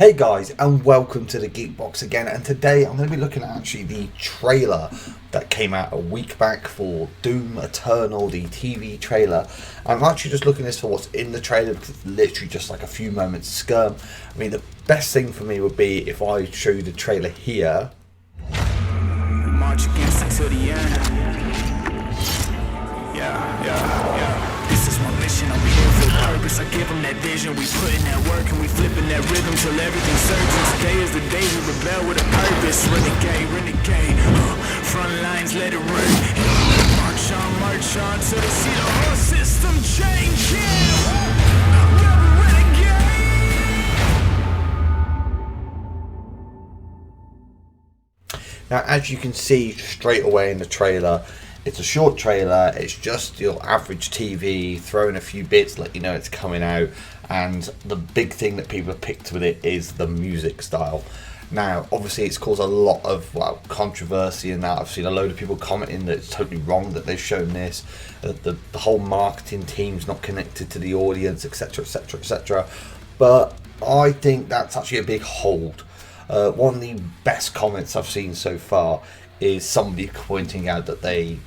Hey guys, and welcome to the Geekbox again, and today I'm going to be looking at actually the trailer that came out a week back for Doom Eternal, the TV trailer. I'm actually just looking at this for what's in the trailer because it's literally just like a few moments skirm. I mean, the best thing for me would be if I show you the trailer here. March against it to the end. Yeah. This is my mission, I'm here for purpose. I give them that vision, we put in that work and we flipping that rhythm till everything surges. Today is the day we rebel with a purpose. Renegade, front lines, let it ring. March on till they see the whole system change. Now, as you can see straight away in the trailer, it's a short trailer. It's just your average TV, throwing a few bits, let you know it's coming out. And the big thing that people have picked with it is the music style. Now, obviously, it's caused a lot of controversy in that. I've seen a load of people commenting that it's totally wrong that they've shown this. The whole marketing team's not connected to the audience, etc., etc., etc. But I think that's actually a big hold. One of the best comments I've seen so far is somebody pointing out that they,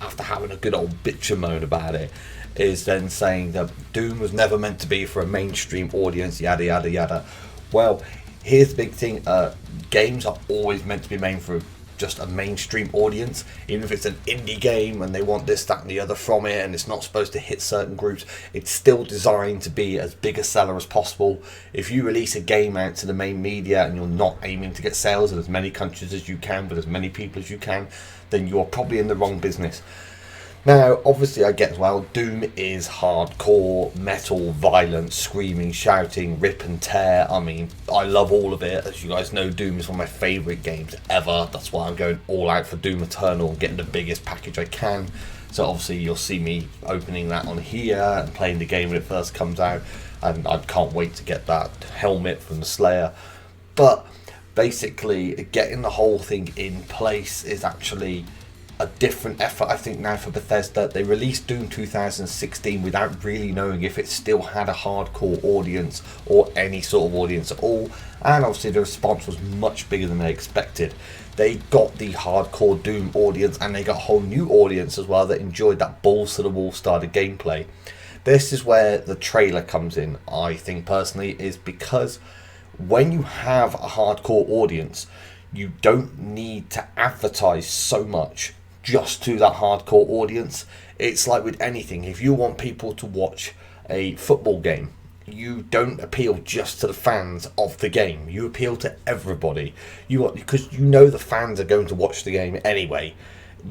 after having a good old bitch and moan about it, is then saying that Doom was never meant to be for a mainstream audience, yada yada yada. Well, here's the big thing, games are always meant to be made for just a mainstream audience. Even if it's an indie game and they want this, that and the other from it, and it's not supposed to hit certain groups, it's still designed to be as big a seller as possible. If you release a game out to the main media and you're not aiming to get sales in as many countries as you can with as many people as you can, then you're probably in the wrong business. Now, obviously, I get as well, Doom is hardcore, metal, violence, screaming, shouting, rip and tear. I mean, I love all of it. As you guys know, Doom is one of my favourite games ever. That's why I'm going all out for Doom Eternal and getting the biggest package I can. So obviously, you'll see me opening that on here and playing the game when it first comes out. And I can't wait to get that helmet from the Slayer. But basically, getting the whole thing in place is actually a different effort, I think, now for Bethesda. They released Doom 2016 without really knowing if it still had a hardcore audience or any sort of audience at all, and obviously the response was much bigger than they expected. They got the hardcore Doom audience, and they got a whole new audience as well that enjoyed that balls to the wall started gameplay. This is where the trailer comes in, I think personally, is because when you have a hardcore audience, you don't need to advertise so much just to that hardcore audience. It's like with anything. If you want people to watch a football game, you don't appeal just to the fans of the game. You appeal to everybody. Because you know the fans are going to watch the game anyway.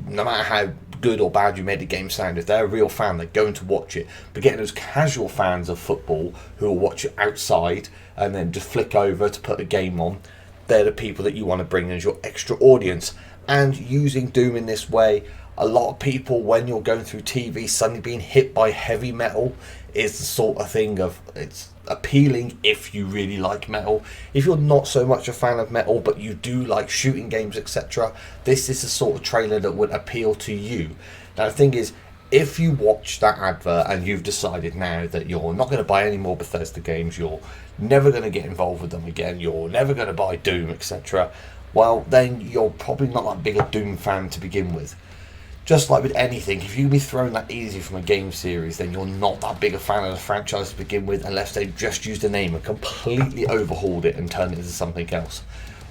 No matter how good or bad you made the game sound, if they're a real fan, they're going to watch it. But getting those casual fans of football who will watch it outside and then just flick over to put a game on, they're the people that you want to bring as your extra audience. And using Doom in this way, a lot of people, when you're going through TV, suddenly being hit by heavy metal is the sort of thing of, it's appealing if you really like metal. If you're not so much a fan of metal but you do like shooting games, etc., this is the sort of trailer that would appeal to you. Now the thing is, if you watch that advert and you've decided now that you're not going to buy any more Bethesda games, you're never going to get involved with them again, you're never going to buy Doom, etc., well, then you're probably not that big a Doom fan to begin with. Just like with anything, if you can be thrown that easy from a game series, then you're not that big a fan of the franchise to begin with, unless they've just used the name and completely overhauled it and turned it into something else.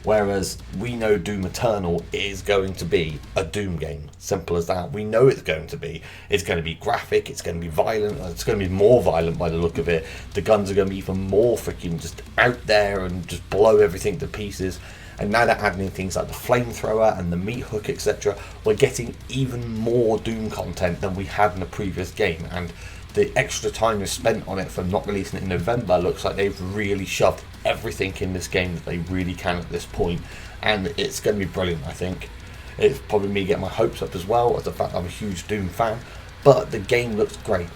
Whereas we know Doom Eternal is going to be a Doom game. Simple as that. We know it's going to be. It's going to be graphic, it's going to be violent, it's going to be more violent by the look of it. The guns are going to be even more freaking just out there and just blow everything to pieces. And now they're adding things like the flamethrower and the meat hook, etc. We're getting even more Doom content than we had in the previous game. And the extra time they spent on it for not releasing it in November looks like they've really shoved everything in this game that they really can at this point. And it's going to be brilliant, I think. It's probably me getting my hopes up as well, as the fact I'm a huge Doom fan. But the game looks great.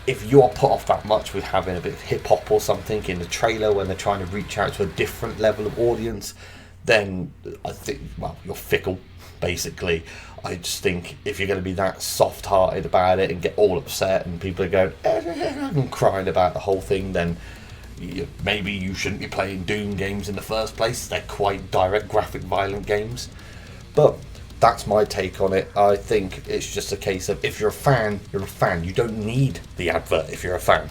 If you are put off that much with having a bit of hip-hop or something in the trailer when they're trying to reach out to a different level of audience, then I think, well, you're fickle, basically. I just think if you're going to be that soft-hearted about it and get all upset and people are going and crying about the whole thing, then maybe you shouldn't be playing Doom games in the first place. They're quite direct, graphic, violent games. But that's my take on it. I think it's just a case of, if you're a fan, you're a fan. You don't need the advert if you're a fan.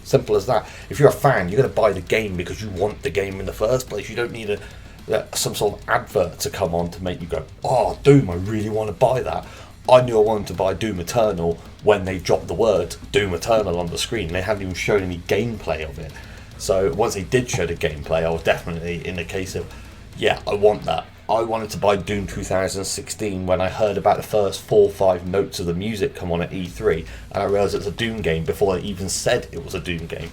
Simple as that. If you're a fan, you're going to buy the game because you want the game in the first place. You don't need some sort of advert to come on to make you go, oh, Doom, I really want to buy that. I knew I wanted to buy Doom Eternal when they dropped the word Doom Eternal on the screen. They hadn't even shown any gameplay of it. So once they did show the gameplay, I was definitely in the case of, yeah, I want that. I wanted to buy Doom 2016 when I heard about the first 4 or 5 notes of the music come on at E3, and I realised it's a Doom game before they even said it was a Doom game,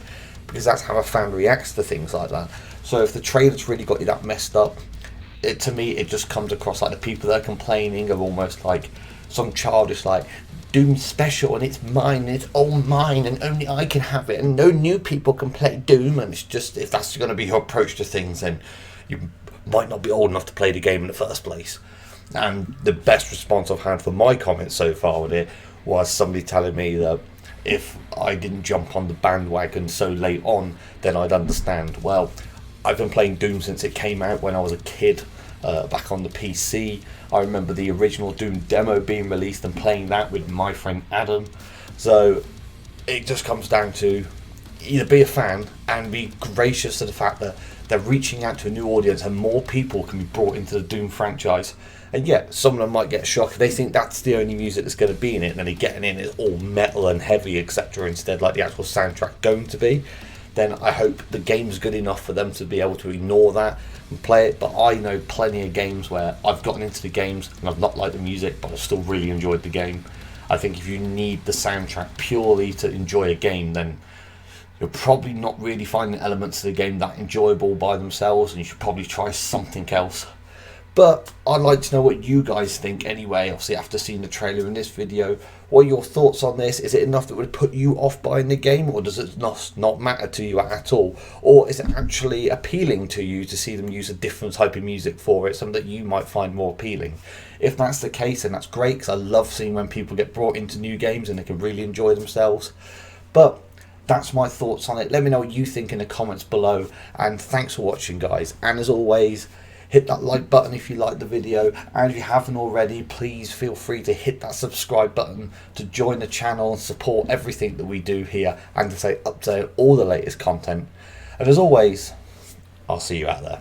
because that's how a fan reacts to things like that. So if the trailer's really got you that messed up, to me it just comes across like the people that are complaining are almost like some childish, like, Doom special and it's mine, and it's all mine, and only I can have it, and no new people can play Doom. And it's just, if that's going to be your approach to things, then you might not be old enough to play the game in the first place. And the best response I've had for my comments so far with it was somebody telling me that if I didn't jump on the bandwagon so late on, then I'd understand. Well, I've been playing Doom since it came out when I was a kid, back on the PC. I remember the original Doom demo being released and playing that with my friend Adam. So it just comes down to either be a fan and be gracious to the fact that they're reaching out to a new audience and more people can be brought into the Doom franchise. And yet, some of them might get shocked if they think that's the only music that's going to be in it, and then they get in it's all metal and heavy, etc., instead, like the actual soundtrack going to be. Then I hope the game's good enough for them to be able to ignore that and play it. But I know plenty of games where I've gotten into the games and I've not liked the music, but I've still really enjoyed the game. I think if you need the soundtrack purely to enjoy a game, then you're probably not really finding elements of the game that enjoyable by themselves, and you should probably try something else. But I'd like to know what you guys think anyway, obviously after seeing the trailer in this video. What are your thoughts on this? Is it enough that would put you off buying the game, or does it not matter to you at all? Or is it actually appealing to you to see them use a different type of music for it, something that you might find more appealing? If that's the case, then that's great, because I love seeing when people get brought into new games and they can really enjoy themselves. But that's my thoughts on it. Let me know what you think in the comments below, and thanks for watching, guys. And as always, hit that like button if you liked the video, and if you haven't already, please feel free to hit that subscribe button to join the channel and support everything that we do here, and to stay up to all the latest content. And as always, I'll see you out there.